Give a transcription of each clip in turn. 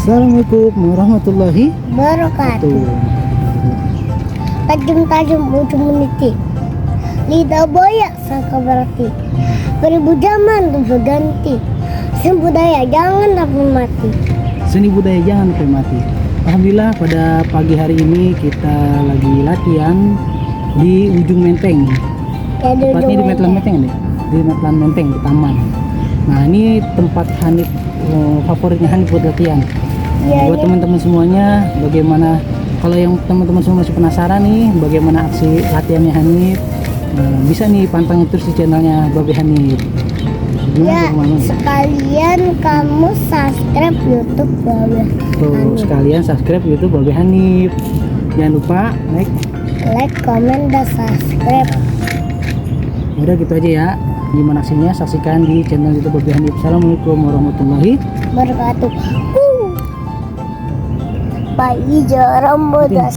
Assalamualaikum warahmatullahi Wabarakatuh. wabarakatuh. Tajam-tajam ujung meniti, lidah boyak sangka berarti. Beribu zaman tuh berganti, seni budaya jangan sampai mati. Seni budaya jangan sampai mati. Alhamdulillah pada pagi hari ini kita lagi latihan di ujung Menteng. Ya, di Tepatnya di ujung Metlan Menteng nih, di Metlan Menteng di taman. Nah ini tempat Hanif, favoritnya Hanif buat latihan. Ya, Buat teman-teman semuanya, bagaimana kalau yang teman-teman semua masih penasaran nih bagaimana aksi latihannya Hanif, bisa nih pantengin terus di channelnya Babe Hanif. ya, Teman-teman? sekalian kamu subscribe YouTube Babe Tuh, Hanif. sekalian subscribe YouTube Babe Hanif. Jangan lupa Like, comment, dan subscribe. udah gitu aja ya. Gimana aksinya saksikan di channel YouTube Babe Hanif. Assalamualaikum warahmatullahi Wabarakatuh. Bayi jarang bodas.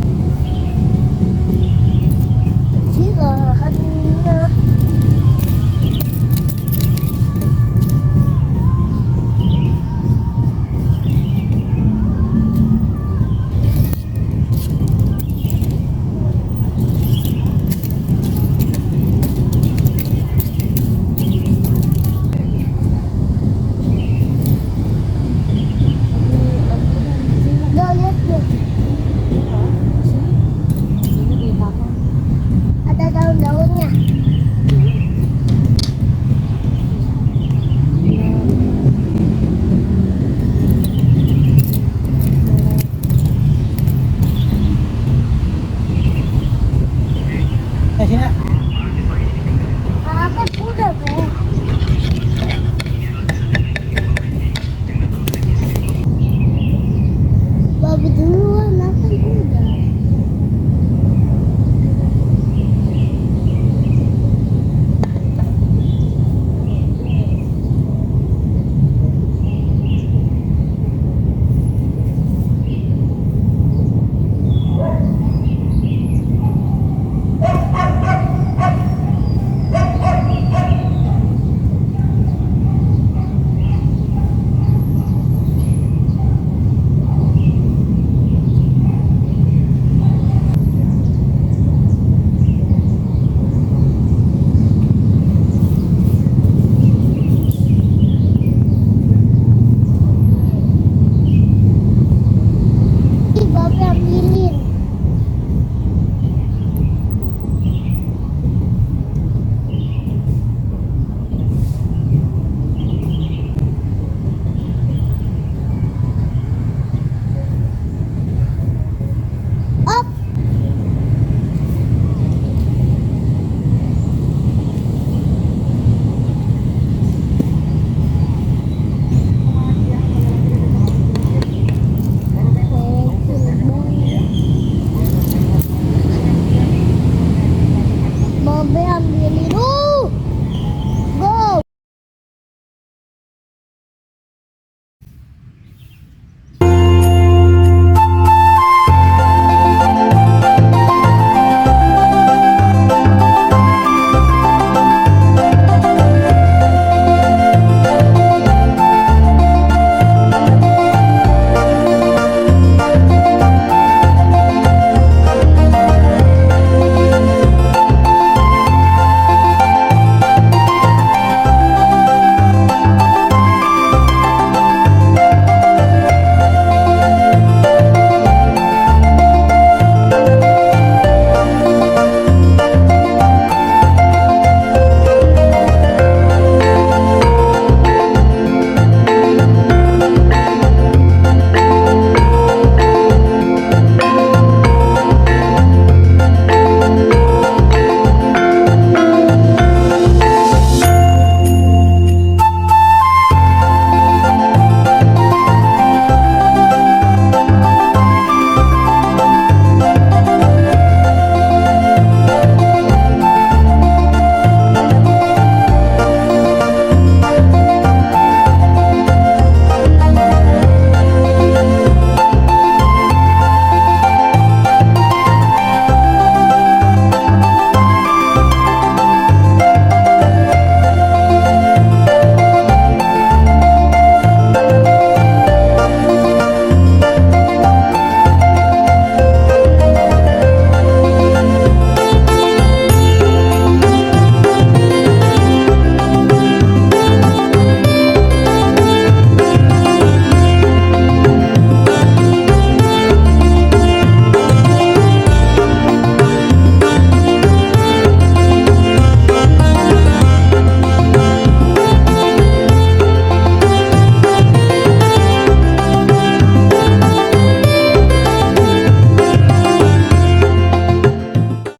Ada daun-daunnya. Sini.